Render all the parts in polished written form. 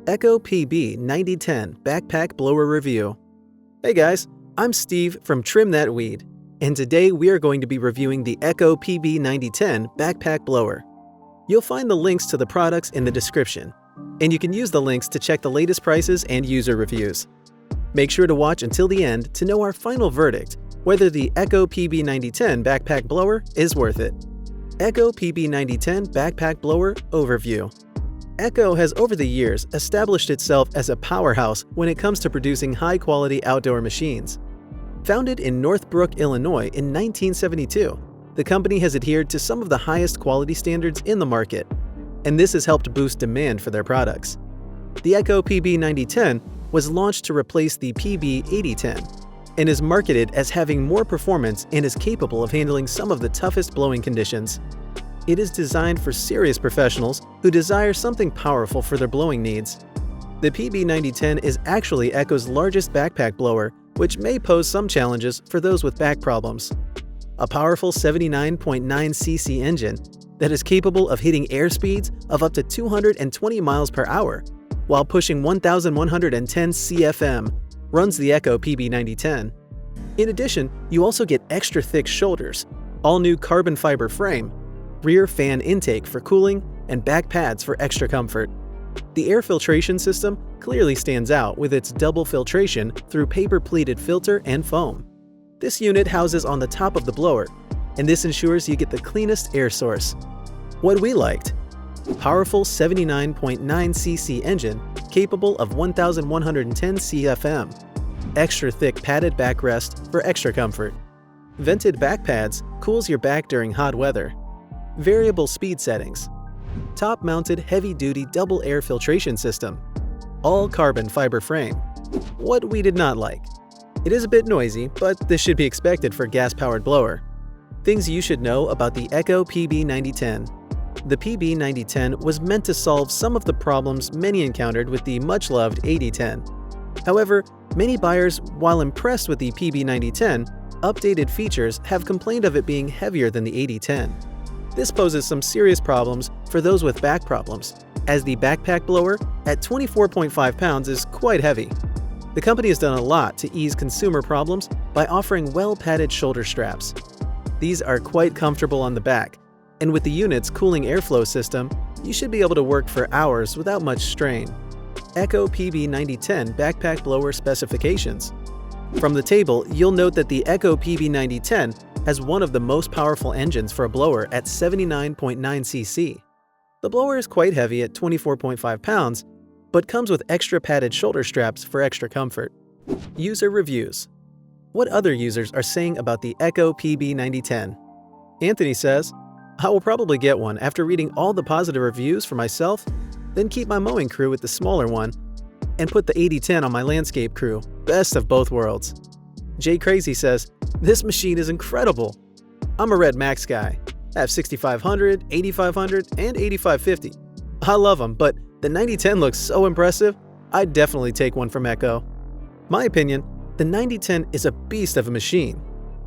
Echo PB 9010 Backpack Blower Review. Hey guys, I'm Steve from Trim That Weed, and today we are going to be reviewing the Echo PB 9010 Backpack Blower. You'll find the links to the products in the description, and you can use the links to check the latest prices and user reviews. Make sure to watch until the end to know our final verdict, whether the Echo PB 9010 Backpack Blower is worth it. Echo PB 9010 Backpack Blower Overview. Echo has over the years established itself as a powerhouse when it comes to producing high-quality outdoor machines. Founded in Northbrook, Illinois in 1972, the company has adhered to some of the highest quality standards in the market, and this has helped boost demand for their products. The Echo PB 9010 was launched to replace the PB 8010 and is marketed as having more performance and is capable of handling some of the toughest blowing conditions. It is designed for serious professionals who desire something powerful for their blowing needs. The PB 9010 is actually Echo's largest backpack blower, which may pose some challenges for those with back problems. A powerful 79.9cc engine that is capable of hitting air speeds of up to 220 miles per hour while pushing 1,110 CFM runs the Echo PB 9010. In addition, you also get extra thick shoulders, all-new carbon fiber frame, rear fan intake for cooling, and back pads for extra comfort. The air filtration system clearly stands out with its double filtration through paper-pleated filter and foam. This unit houses on the top of the blower, and this ensures you get the cleanest air source. What we liked: powerful 79.9cc engine capable of 1,110 CFM, extra thick padded backrest for extra comfort, vented back pads cools your back during hot weather, variable speed settings, top-mounted heavy-duty double air filtration system, all-carbon fiber frame. What we did not like: it is a bit noisy, but this should be expected for a gas-powered blower. Things you should know about the Echo PB 9010. The PB 9010 was meant to solve some of the problems many encountered with the much-loved 8010. However, many buyers, while impressed with the PB 9010, updated features have complained of it being heavier than the 8010. This poses some serious problems for those with back problems, as the backpack blower at 24.5 pounds is quite heavy. The company has done a lot to ease consumer problems by offering well-padded shoulder straps. These are quite comfortable on the back, and with the unit's cooling airflow system, you should be able to work for hours without much strain. Echo PB 9010 Backpack Blower Specifications. From the table, you'll note that the Echo PB 9010 has one of the most powerful engines for a blower at 79.9cc. The blower is quite heavy at 24.5 pounds, but comes with extra padded shoulder straps for extra comfort. User reviews. What other users are saying about the Echo PB 9010? Anthony says, "I will probably get one after reading all the positive reviews for myself, then keep my mowing crew with the smaller one, and put the 8010 on my landscape crew. Best of both worlds." Jay Crazy says, "This machine is incredible. I'm a Red Max guy. I have 6500, 8500, and 8550. I love them, but the 9010 looks so impressive, I'd definitely take one from Echo." My opinion, the 9010 is a beast of a machine.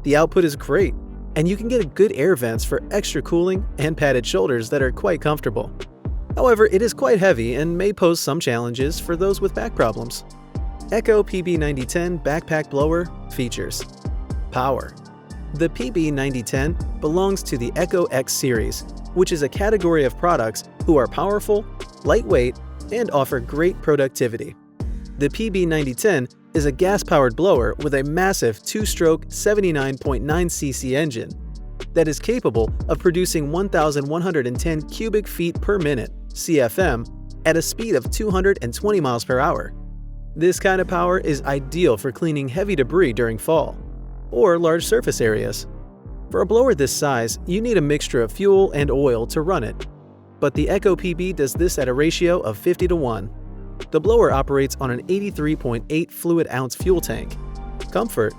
The output is great, and you can get good air vents for extra cooling and padded shoulders that are quite comfortable. However, it is quite heavy and may pose some challenges for those with back problems. Echo PB 9010 Backpack Blower Features. Power. The PB 9010 belongs to the Echo X series, which is a category of products who are powerful, lightweight, and offer great productivity. The PB 9010 is a gas-powered blower with a massive two-stroke 79.9cc engine that is capable of producing 1,110 cubic feet per minute (CFM) at a speed of 220 miles per hour. This kind of power is ideal for cleaning heavy debris during fall or large surface areas. For a blower this size, you need a mixture of fuel and oil to run it, but the Echo PB does this at a ratio of 50:1. The blower operates on an 83.8 fluid-ounce fuel tank. Comfort.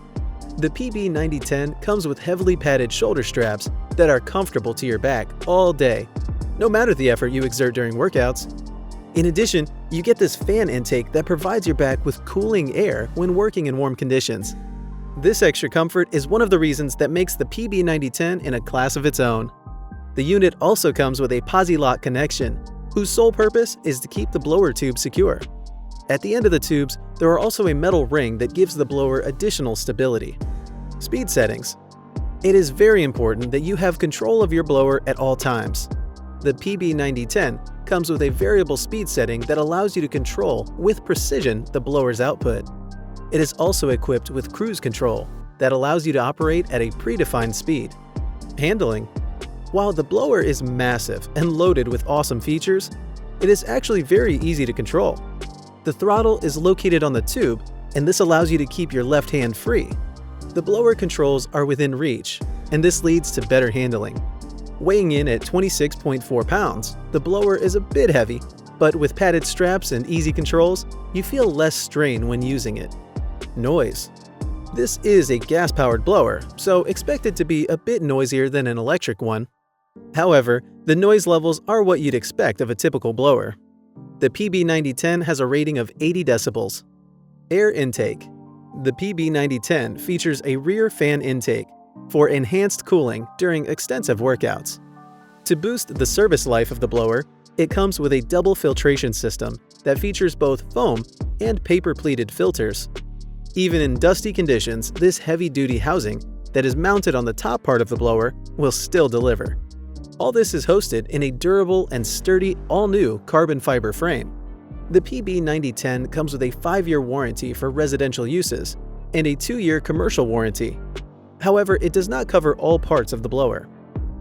The PB 9010 comes with heavily padded shoulder straps that are comfortable to your back all day, no matter the effort you exert during workouts. In addition, you get this fan intake that provides your back with cooling air when working in warm conditions. This extra comfort is one of the reasons that makes the PB 9010 in a class of its own. The unit also comes with a Posi-Lock connection, whose sole purpose is to keep the blower tube secure. At the end of the tubes, there are also a metal ring that gives the blower additional stability. Speed settings. It is very important that you have control of your blower at all times. The PB9010 comes with a variable speed setting that allows you to control, with precision, the blower's output. It is also equipped with cruise control that allows you to operate at a predefined speed. Handling. While the blower is massive and loaded with awesome features, it is actually very easy to control. The throttle is located on the tube, and this allows you to keep your left hand free. The blower controls are within reach, and this leads to better handling. Weighing in at 26.4 pounds, the blower is a bit heavy, but with padded straps and easy controls, you feel less strain when using it. Noise. This is a gas-powered blower, so expect it to be a bit noisier than an electric one. However, the noise levels are what you'd expect of a typical blower. The PB9010 has a rating of 80 decibels. Air intake. The PB9010 features a rear fan intake for enhanced cooling during extensive workouts. To boost the service life of the blower, it comes with a double filtration system that features both foam and paper-pleated filters. Even in dusty conditions, this heavy-duty housing that is mounted on the top part of the blower will still deliver. All this is hosted in a durable and sturdy all-new carbon fiber frame. The PB9010 comes with a 5-year warranty for residential uses and a 2-year commercial warranty. However, it does not cover all parts of the blower.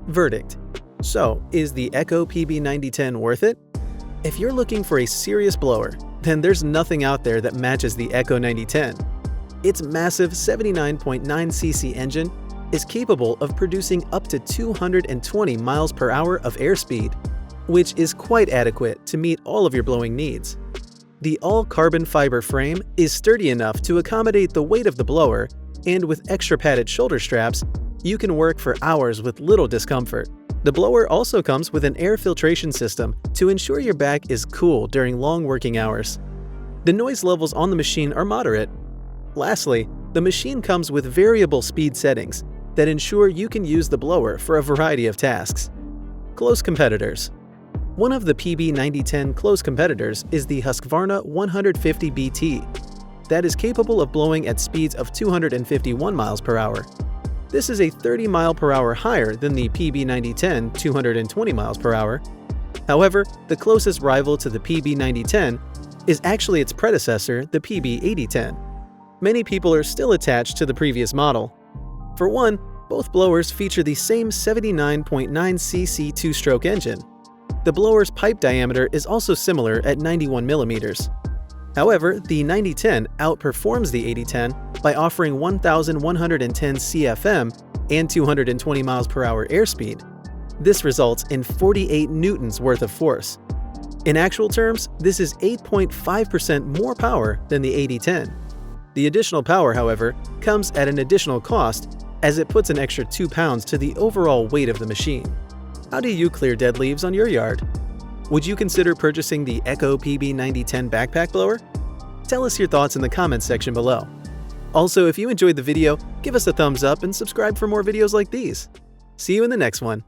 Verdict. So, is the Echo PB9010 worth it? If you're looking for a serious blower, then there's nothing out there that matches the Echo 9010. Its massive 79.9cc engine is capable of producing up to 220 miles per hour of airspeed, which is quite adequate to meet all of your blowing needs. The all-carbon fiber frame is sturdy enough to accommodate the weight of the blower, and with extra padded shoulder straps, you can work for hours with little discomfort. The blower also comes with an air filtration system to ensure your back is cool during long working hours. The noise levels on the machine are moderate. Lastly, the machine comes with variable speed settings that ensure you can use the blower for a variety of tasks. Close competitors. One of the PB9010 close competitors is the Husqvarna 150BT that is capable of blowing at speeds of 251 miles per hour. This is a 30 mile per hour higher than the PB9010 220 miles per hour. However, the closest rival to the PB9010 is actually its predecessor, the PB8010. Many people are still attached to the previous model. For one, both blowers feature the same 79.9cc two-stroke engine. The blower's pipe diameter is also similar at 91 millimeters. However, the 9010 outperforms the 8010 by offering 1,110 CFM and 220 miles per hour airspeed. This results in 48 newtons worth of force. In actual terms, this is 8.5% more power than the 8010. The additional power, however, comes at an additional cost as it puts an extra 2 pounds to the overall weight of the machine. How do you clear dead leaves on your yard? Would you consider purchasing the Echo PB9010 backpack blower? Tell us your thoughts in the comments section below. Also, if you enjoyed the video, give us a thumbs up and subscribe for more videos like these. See you in the next one.